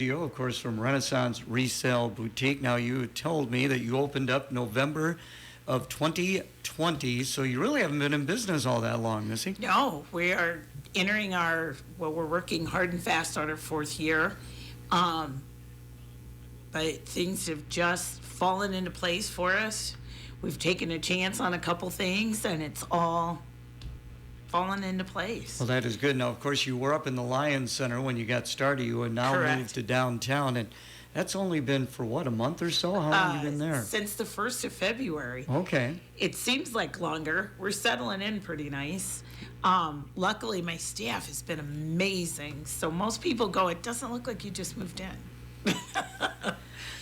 You, of course, from Renaissance Resale Boutique. Now, you told me that you opened up November of 2020, so you really haven't been in business all that long, Missy. No, we are entering we're working hard and fast on our fourth year. Um, but things have just fallen into place for us. We've taken a chance on a couple things, and it's all fallen into place. Well, that is good. Now, of course, you were up in the Lions Center when you got started. You have now Correct. moved to downtown, and that's only been for what, a month or so? How long have you been there? Since the 1st of February. Okay. It seems like longer. We're settling in pretty nice. Luckily, my staff has been amazing. So most people go, it doesn't look like you just moved in.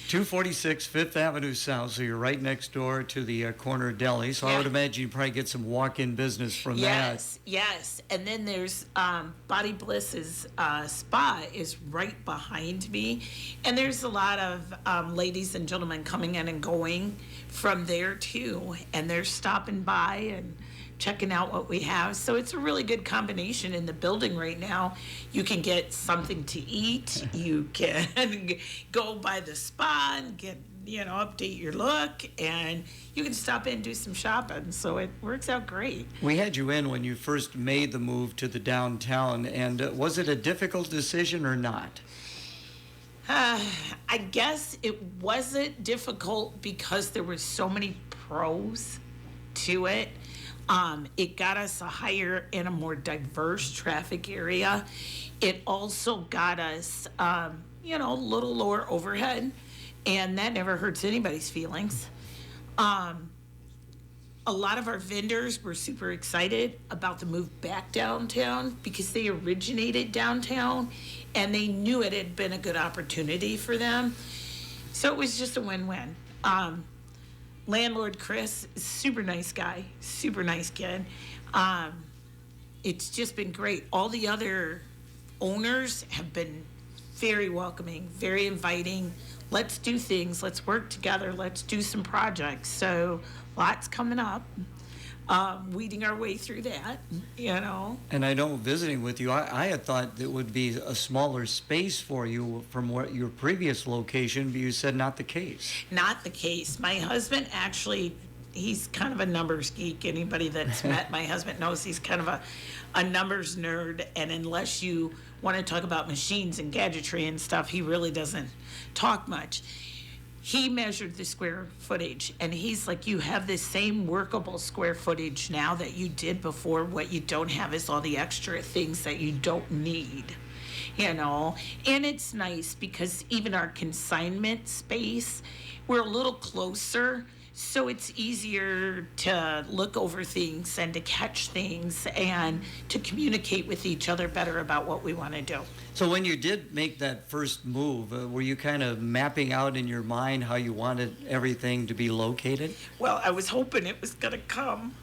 246 Fifth Avenue South, so you're right next door to the corner deli. So I would imagine you probably get some walk-in business from that. Yes. And then there's Body Bliss's spa is right behind me. And there's a lot of ladies and gentlemen coming in and going from there too. And they're stopping by and checking out what we have. So it's a really good combination in the building right now. You can get something to eat. You can go by the spa and get, update your look, and you can stop in and do some shopping. So it works out great. We had you in when you first made the move to the downtown, and was it a difficult decision or not? I guess it wasn't difficult because there were so many pros to it. It got us a higher and a more diverse traffic area. It also got us, a little lower overhead, and that never hurts anybody's feelings. A lot of our vendors were super excited about the move back downtown because they originated downtown and they knew it had been a good opportunity for them. So it was just a win-win. Landlord Chris, super nice guy, super nice kid. It's just been great. All the other owners have been very welcoming, very inviting. Let's do things, let's work together, let's do some projects. So lots coming up. Weeding our way through that, And I know visiting with you, I had thought it would be a smaller space for you from your previous location, but you said not the case. Not the case. My husband actually, he's kind of a numbers geek. Anybody that's met my husband knows he's kind of a numbers nerd, and unless you want to talk about machines and gadgetry and stuff, he really doesn't talk much. He measured the square footage, and he's like, you have the same workable square footage now that you did before. What you don't have is all the extra things that you don't need, And it's nice because even our consignment space, we're a little closer, so it's easier to look over things and to catch things and to communicate with each other better about what we want to do. So when you did make that first move, were you kind of mapping out in your mind how you wanted everything to be located? Well, I was hoping it was going to come,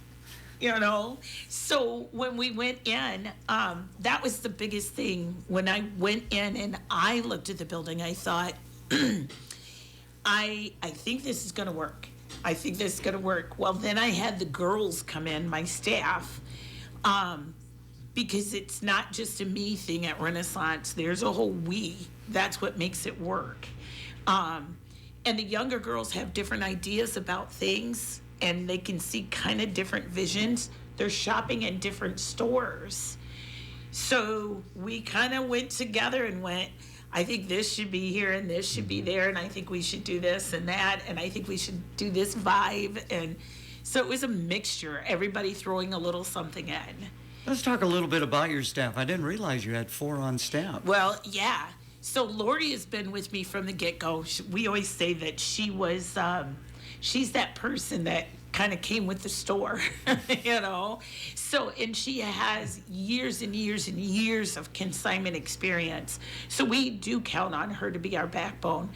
So when we went in, that was the biggest thing. When I went in and I looked at the building, I thought, I think this is going to work. I think this is going to work. Well, then I had the girls come in, my staff, because it's not just a me thing at Renaissance. There's a whole we. That's what makes it work. And the younger girls have different ideas about things, and they can see kind of different visions. They're shopping in different stores. So we kind of went together and went, I think this should be here and this should be there, and I think we should do this and that, and I think we should do this vibe. And so it was a mixture, everybody throwing a little something in. Let's talk a little bit about your staff. I didn't realize you had 4 on staff. Well, yeah. So Lori has been with me from the get-go. We always say that she was, she's that person that kind of came with the store, So, and she has years and years and years of consignment experience. So we do count on her to be our backbone.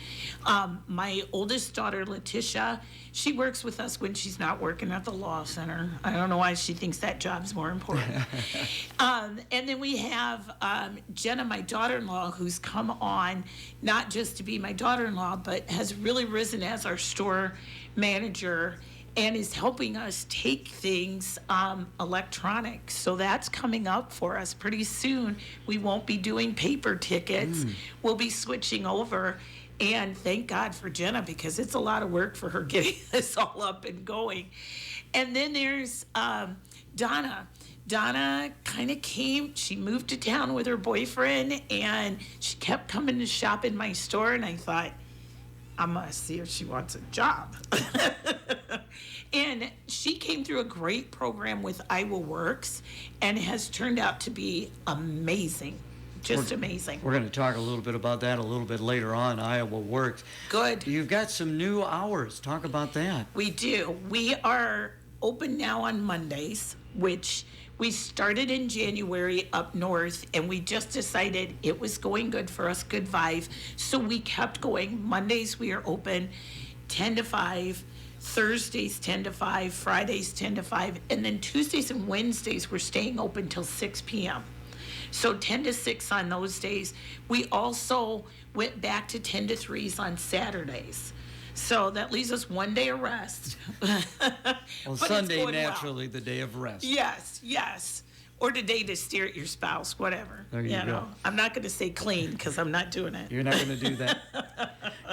My oldest daughter, Letitia, she works with us when she's not working at the law center. I don't know why she thinks that job's more important. And then we have Jenna, my daughter-in-law, who's come on not just to be my daughter-in-law, but has really risen as our store manager and is helping us take things electronic. So that's coming up for us pretty soon. We won't be doing paper tickets. We'll be switching over. And thank God for Jenna, because it's a lot of work for her getting this all up and going. And then there's Donna. Donna kind of came, she moved to town with her boyfriend, and she kept coming to shop in my store, and I thought, I'm gonna see if she wants a job. And she came through a great program with Iowa Works and has turned out to be amazing. Just amazing. We're going to talk a little bit about that a little bit later on, Iowa Works. Good. You've got some new hours. Talk about that. We do. We are open now on Mondays, which we started in January up north, and we just decided it was going good for us, good vibe. So we kept going. Mondays we are open 10 to 5. Thursdays 10 to 5, Fridays 10 to 5, and then Tuesdays and Wednesdays we're staying open till 6 p.m. So 10 to 6 on those days. We also went back to 10 to 3s on Saturdays. So that leaves us one day of rest. Well, Sunday, naturally, the day of rest. Yes, yes. Or the day to stare at your spouse, whatever. There you go. I'm not going to say clean because I'm not doing it. You're not going to do that.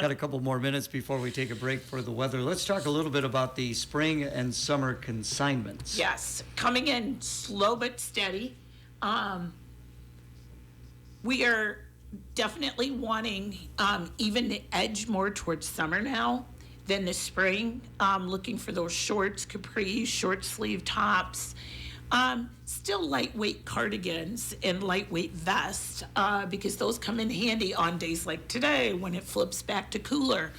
Got a couple more minutes before we take a break for the weather. Let's talk a little bit about the spring and summer consignments. Yes, coming in slow but steady. We are definitely wanting even to edge more towards summer now than the spring. Looking for those shorts, capris, short sleeve tops. Still lightweight cardigans and lightweight vests because those come in handy on days like today when it flips back to cooler.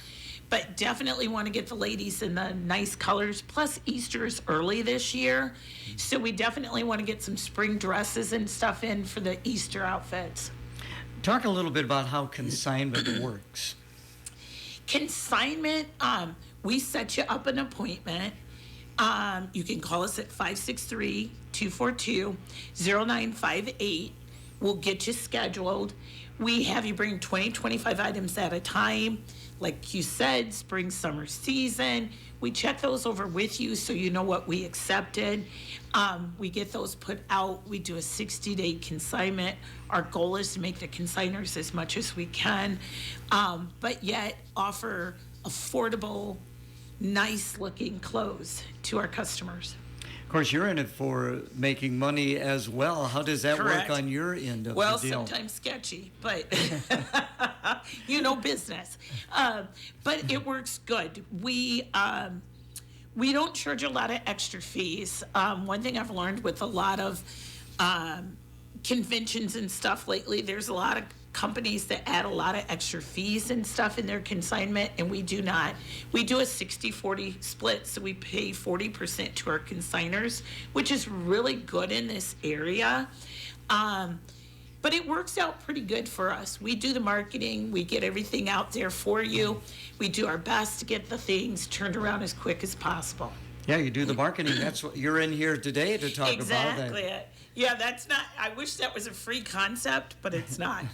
But definitely want to get the ladies in the nice colors. Plus Easter is early this year, so we definitely want to get some spring dresses and stuff in for the Easter outfits. Talk a little bit about how consignment works. Consignment, we set you up an appointment. You can call us at 563-242-0958. We'll get you scheduled. We have you bring 25 items at a time. Like you said, spring, summer season. We check those over with you so you know what we accepted. We get those put out. We do a 60-day consignment. Our goal is to make the consigners as much as we can, but yet offer affordable, nice-looking clothes to our customers. Of course, you're in it for making money as well. How does that Correct. work on your end of Well, the deal? sometimes sketchy, but business. But it works good. We don't charge a lot of extra fees. One thing I've learned with a lot of conventions and stuff lately, there's a lot of companies that add a lot of extra fees and stuff in their consignment, and we do not. We do a 60-40 split, so we pay 40% to our consigners, which is really good in this area. But it works out pretty good for us. We do the marketing, we get everything out there for you. We do our best to get the things turned around as quick as possible. Yeah, you do the marketing. That's what you're in here today to talk Exactly. about. Yeah, that's not, I wish that was a free concept, but it's not.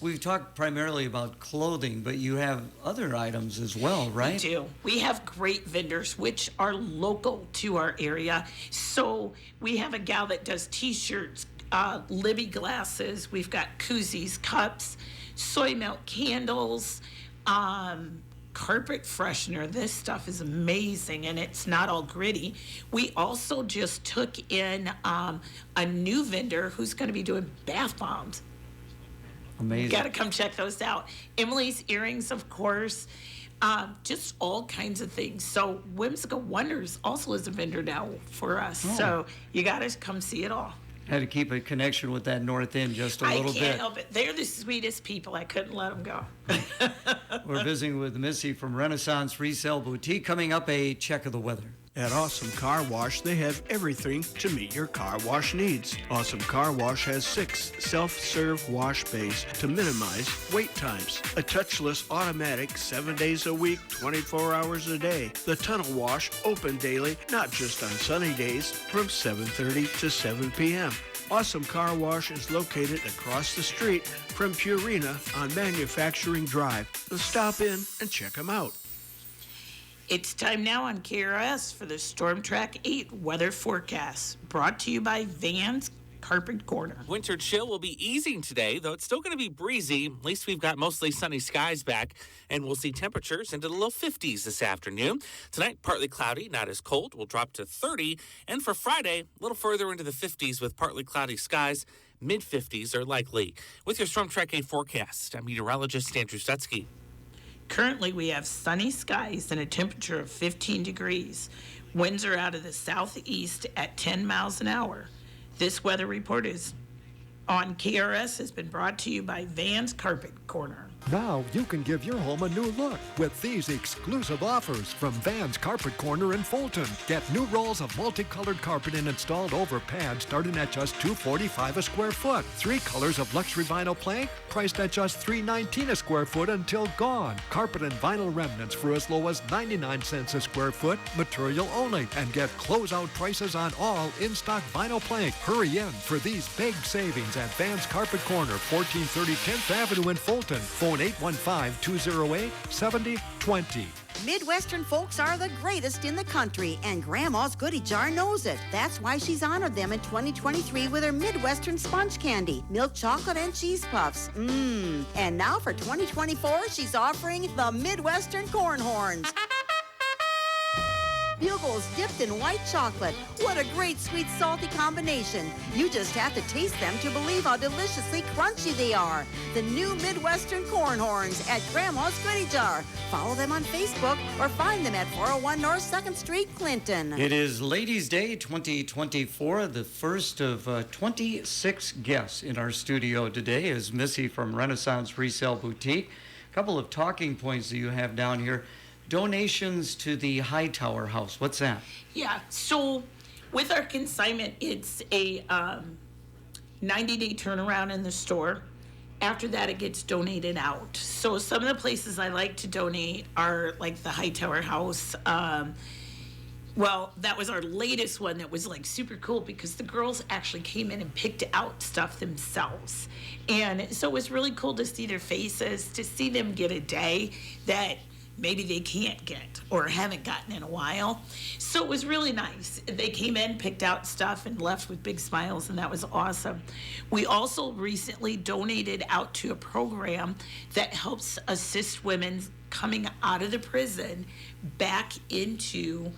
We've talked primarily about clothing, but you have other items as well, right? We do. We have great vendors which are local to our area. So we have a gal that does t-shirts, Libby glasses, we've got koozies, cups, soy milk candles, carpet freshener. This stuff is amazing, and it's not all gritty. We also just took in a new vendor who's going to be doing bath bombs. Amazing. You got to come check those out. Emily's earrings, of course. Just all kinds of things. So Whimsical Wonders also is a vendor now for us. Oh. So you got to come see it all. Had to keep a connection with that North End just a little bit. I can't help it. They're the sweetest people. I couldn't let them go. We're visiting with Missy from Renaissance Resale Boutique. Coming up, a check of the weather. At Awesome Car Wash, they have everything to meet your car wash needs. Awesome Car Wash has 6 self-serve wash bays to minimize wait times. A touchless automatic 7 days a week, 24 hours a day. The Tunnel Wash open daily, not just on sunny days, from 7:30 to 7 p.m. Awesome Car Wash is located across the street from Purina on Manufacturing Drive. So stop in and check them out. It's time now on KRS for the Storm Track 8 weather forecast, brought to you by Vans Carpet Corner. Winter chill will be easing today, though it's still going to be breezy. At least we've got mostly sunny skies back, and we'll see temperatures into the low 50s this afternoon. Tonight, partly cloudy, not as cold. We'll drop to 30. And for Friday, a little further into the 50s with partly cloudy skies. Mid-50s are likely. With your Storm Track 8 forecast, I'm meteorologist Andrew Stutsky. Currently, we have sunny skies and a temperature of 15 degrees. Winds are out of the southeast at 10 miles an hour. This weather report is on KRS has been brought to you by Vans Carpet Corner. Now you can give your home a new look with these exclusive offers from Vans Carpet Corner in Fulton. Get new rolls of multicolored carpet and installed over pads starting at just $245 a square foot. 3 colors of luxury vinyl plank priced at just $319 a square foot until gone. Carpet and vinyl remnants for as low as 99 cents a square foot, material only. And get closeout prices on all in-stock vinyl plank. Hurry in for these big savings at Vans Carpet Corner, 1430 10th Avenue in Fulton. Phone 815-208-7020. Midwestern folks are the greatest in the country, and Grandma's Goody Jar knows it. That's why she's honored them in 2023 with her Midwestern sponge candy, milk chocolate, and cheese puffs. And now for 2024, she's offering the Midwestern corn horns. Bugles dipped in white chocolate. What a great sweet salty combination. You just have to taste them to believe how deliciously crunchy they are. The new Midwestern corn horns at Grandma's Goody Jar. Follow them on Facebook or find them at 401 North 2nd Street, Clinton. It is Ladies' Day 2024. The first of 26 guests in our studio today is Missy from Renaissance Resale Boutique. A couple of talking points that you have down here. Donations to the Hightower House. What's that? Yeah, so with our consignment, it's a 90-day turnaround in the store. After that, it gets donated out. So some of the places I like to donate are like the Hightower House. Well, that was our latest one that was like super cool because the girls actually came in and picked out stuff themselves. And so it was really cool to see their faces, to see them get a day that maybe they can't get or haven't gotten in a while. So it was really nice. They came in, picked out stuff, and left with big smiles, and that was awesome. We also recently donated out to a program that helps assist women coming out of the prison back into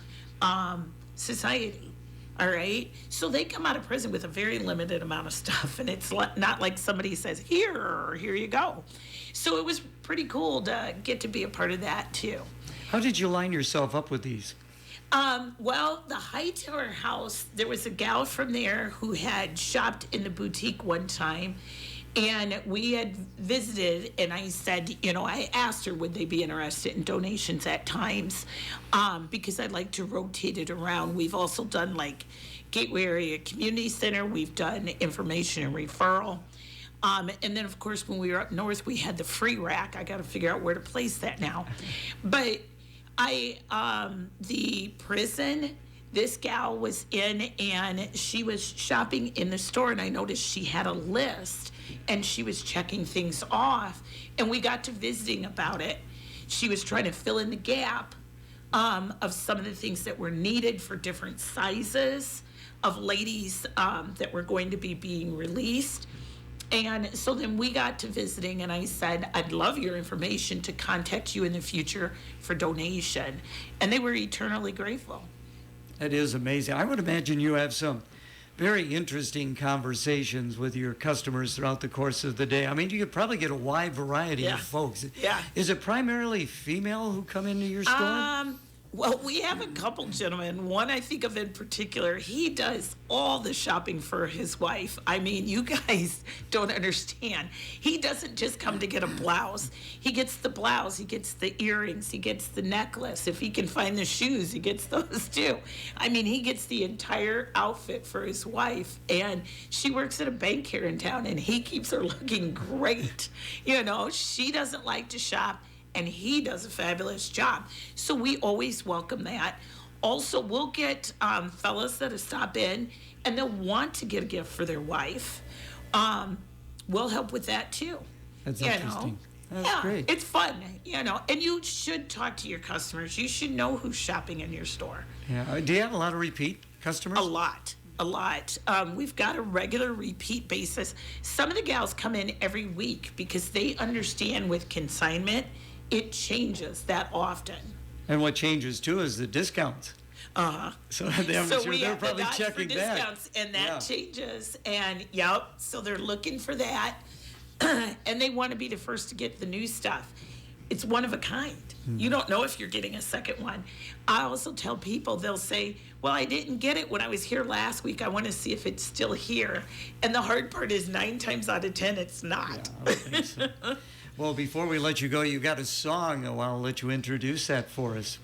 society. All right. So they come out of prison with a very limited amount of stuff, and it's not like somebody says, here you go. So it was pretty cool to get to be a part of that too. How did you line yourself up with these? Well, the Hightower House, there was a gal from there who had shopped in the boutique one time, and we had visited, and I said, I asked her, would they be interested in donations at times, because I'd like to rotate it around. We've also done like Gateway Area Community Center. We've done information and referral. And then, of course, when we were up north, we had the free rack. I got to figure out where to place that now. But the prison, this gal was in, and she was shopping in the store, and I noticed she had a list, and she was checking things off, and we got to visiting about it. She was trying to fill in the gap of some of the things that were needed for different sizes of ladies that were going to be being released. And so then we got to visiting, and I said, I'd love your information to contact you in the future for donation. And they were eternally grateful. That is amazing. I would imagine you have some very interesting conversations with your customers throughout the course of the day. I mean, you could probably get a wide variety of folks. Yeah. Is it primarily female who come into your store? Well, we have a couple gentlemen. One I think of in particular, he does all the shopping for his wife. I mean, you guys don't understand. He doesn't just come to get a blouse. He gets the blouse, he gets the earrings, he gets the necklace. If he can find the shoes, he gets those too. I mean, he gets the entire outfit for his wife. And she works at a bank here in town, and he keeps her looking great. She doesn't like to shop, and he does a fabulous job. So we always welcome that. Also, we'll get fellas that'll stop in, and they'll want to get a gift for their wife. We'll help with that too. That's interesting. That's great. It's fun, and you should talk to your customers. You should know who's shopping in your store. Yeah. Do you have a lot of repeat customers? A lot. We've got a regular repeat basis. Some of the gals come in every week because they understand with consignment, it changes that often. And what changes too is the discounts. So they're probably checking for that. discounts, and that changes. And so they're looking for that, and they want to be the first to get the new stuff. It's one of a kind. You don't know if you're getting a second one. I also tell people, they'll say, well, I didn't get it when I was here last week. I want to see if it's still here. And the hard part is 9 times out of 10, it's not. Yeah, okay, so. Well, before we let you go, you got a song. I'll let you introduce that for us.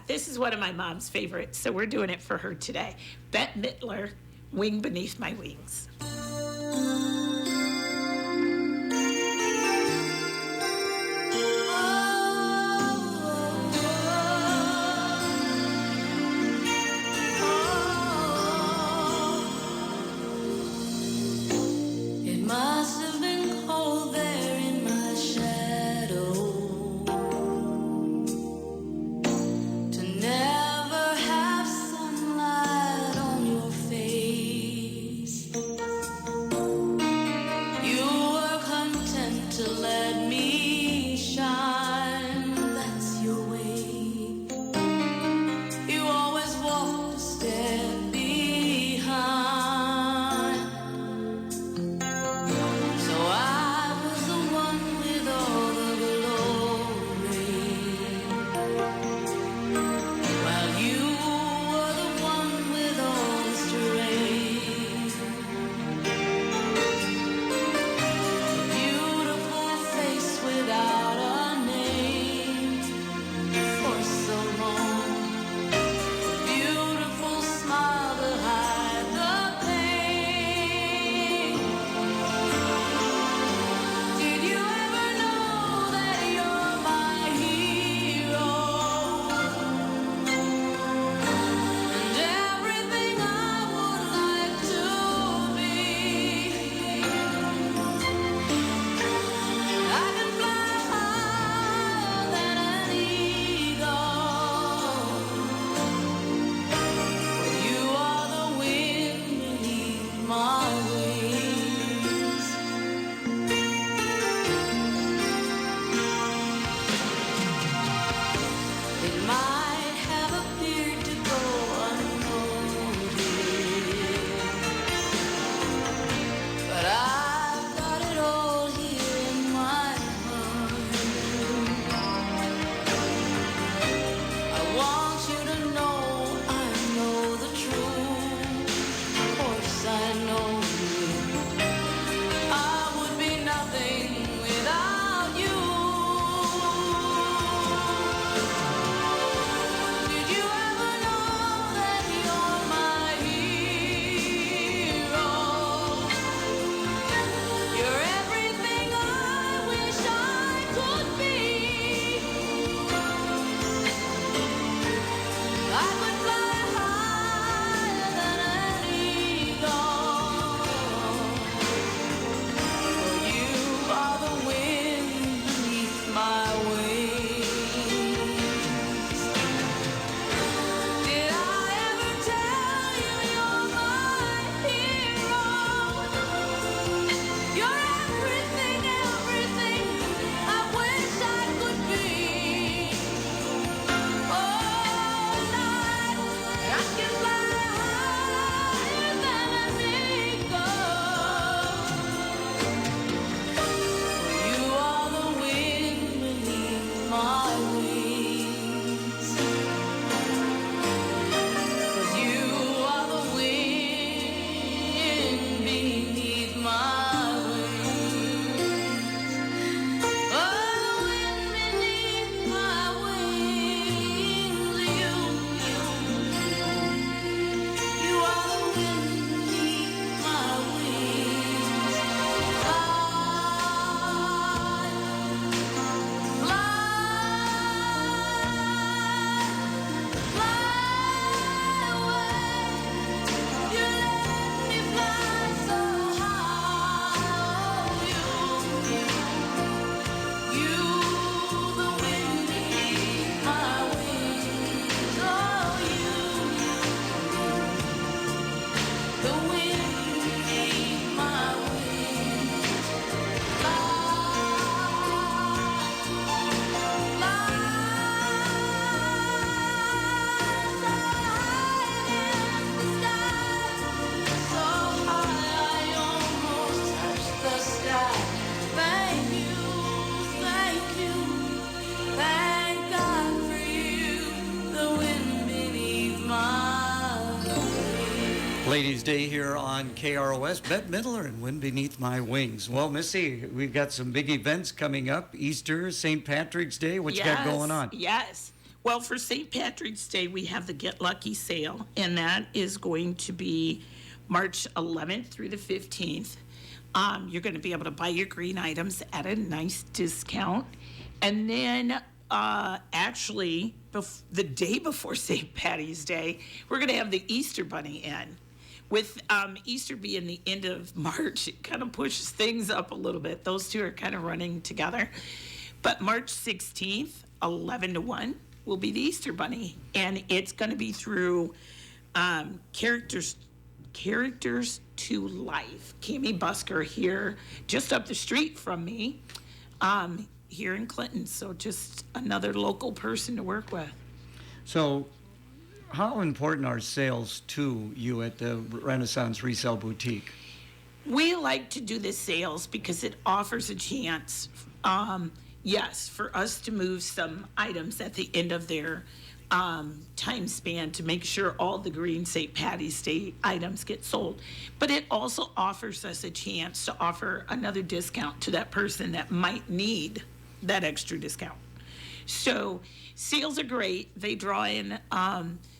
This is one of my mom's favorites, so we're doing it for her today. Bette Midler, Wing Beneath My Wings. It must have been cold there in my shadow to never have sunlight on your face. Ladies' Day here on KROS. Bette Midler and Wind Beneath My Wings. Well, Missy, we've got some big events coming up. Easter, St. Patrick's Day. What you got going on? Yes. Well, for St. Patrick's Day, we have the Get Lucky sale, and that is going to be March 11th through the 15th. You're going to be able to buy your green items at a nice discount. And then actually, the day before St. Patty's Day, we're going to have the Easter Bunny in. With Easter being the end of March, it kind of pushes things up a little bit. Those two are kind of running together. But March 16th, 11 to 1, will be the Easter Bunny. And it's going to be through Characters to Life. Cami Busker here, just up the street from me, here in Clinton. So just another local person to work with. So, how important are sales to you at the Renaissance Resale Boutique? We like to do the sales because it offers a chance, yes, for us to move some items at the end of their time span to make sure all the green St. Patty's Day items get sold. But it also offers us a chance to offer another discount to that person that might need that extra discount. So sales are great. They draw in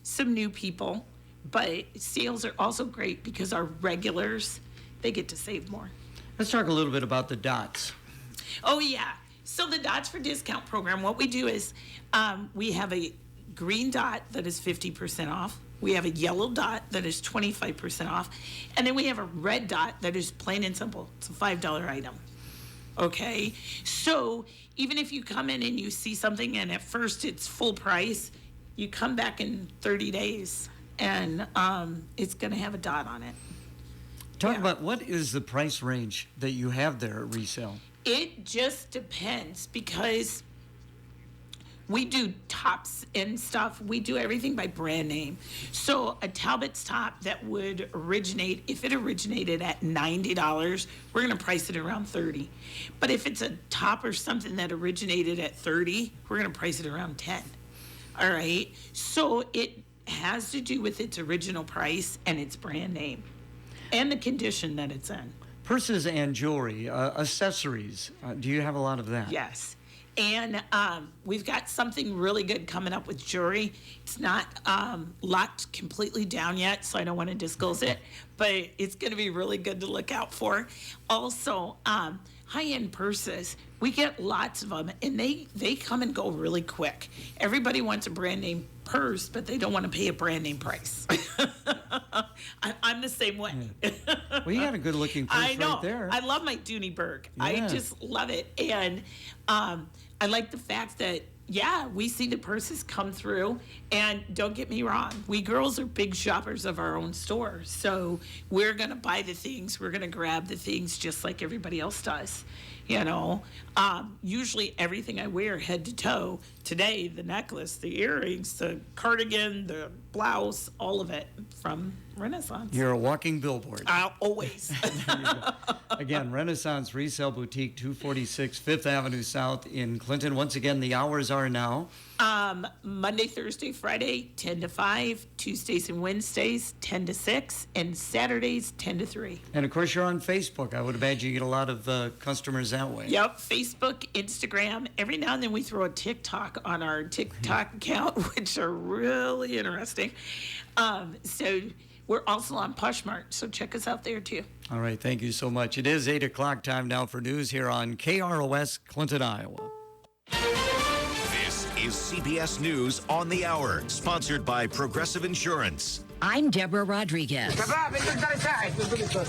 some new people, but sales are also great because our regulars, they get to save more. Let's talk a little bit about the dots. Oh, yeah. So the Dots for Discount program, what we do is we have a green dot that is 50% off. We have a yellow dot that is 25% off. And then we have a red dot that is plain and simple. It's a $5 item. Okay? So even if you come in and you see something and at first it's full price, you come back in 30 days and it's going to have a dot on it. Talk about what is the price range that you have there at Resale? It just depends because we do tops and stuff. We do everything by brand name. So a Talbot's top that would originate, if it originated at $90, we're going to price it around $30. But if it's a top or something that originated at $30, we're going to price it around $10. All right. So it has to do with its original price and its brand name and the condition that it's in. Purses and jewelry, accessories. Do you have a lot of that? Yes. And we've got something really good coming up with jewelry. It's not locked completely down yet, so I don't want to disclose it, but it's going to be really good to look out for. Also, high-end purses, we get lots of them, and they come and go really quick. Everybody wants a brand name purse, but they don't want to pay a brand name price. I'm the same way. Well, you got a good-looking purse I know. right there. I love my Dooney Burke. Yeah. I just love it. And I like the fact that, yeah, we see the purses come through. And don't get me wrong, we girls are big shoppers of our own store. So we're going to buy the things. We're going to grab the things just like everybody else does. You know, usually everything I wear head to toe. Today, the necklace, the earrings, the cardigan, the blouse, all of it from Renaissance. You're a walking billboard. Always. Again, Renaissance Resale Boutique, 246 Fifth Avenue South in Clinton. Once again, the hours are now. Monday, Thursday, Friday, 10 to 5. Tuesdays and Wednesdays, 10 to 6. And Saturdays, 10 to 3. And of course, you're on Facebook. I would imagine you get a lot of customers that way. Yep, Facebook, Instagram. Every now and then we throw a TikTok on our TikTok account, which are really interesting. So we're also on Poshmark, so check us out there too. All right, thank you so much. It is 8 o'clock time now for news here on KROS, Clinton, Iowa. This is CBS News on the Hour, sponsored by Progressive Insurance. I'm Deborah Rodriguez.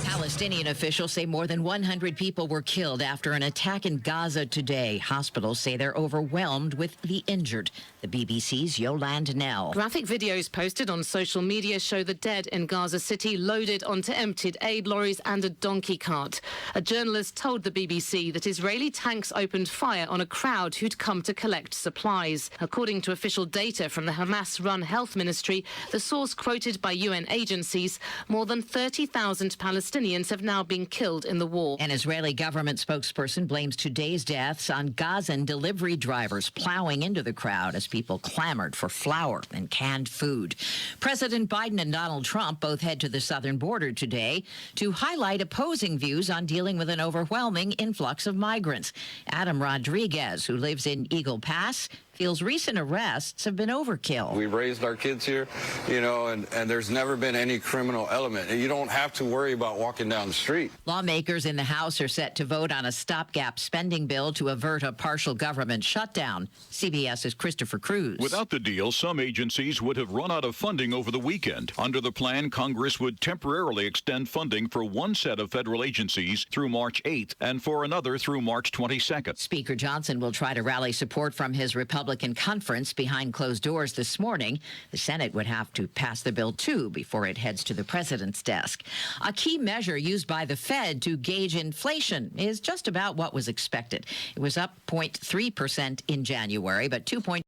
Palestinian officials say more than 100 people were killed after an attack in Gaza today. Hospitals say they're overwhelmed with the injured. The BBC's Yolande Nell. Graphic videos posted on social media show the dead in Gaza City loaded onto emptied aid lorries and a donkey cart. A journalist told the BBC that Israeli tanks opened fire on a crowd who'd come to collect supplies. According to official data from the Hamas-run health ministry, the source quoted by UN agencies, more than 30,000 Palestinians have now been killed in the war. An Israeli government spokesperson blames today's deaths on Gazan delivery drivers plowing into the crowd as people clamored for flour and canned food. President Biden and Donald Trump both head to the southern border today to highlight opposing views on dealing with an overwhelming influx of migrants. Adam Rodriguez, who lives in Eagle Pass, feels recent arrests have been overkill. We raised our kids here, and there's never been any criminal element. You don't have to worry about walking down the street. Lawmakers in the House are set to vote on a stopgap spending bill to avert a partial government shutdown. CBS's Christopher Cruz. Without the deal, some agencies would have run out of funding over the weekend. Under the plan, Congress would temporarily extend funding for one set of federal agencies through March 8th and for another through March 22nd. Speaker Johnson will try to rally support from his Republican conference behind closed doors this morning. The Senate would have to pass the bill too before it heads to the president's desk. A key measure used by the Fed to gauge inflation is just about what was expected. It was up 0.3% in January, but 2.2%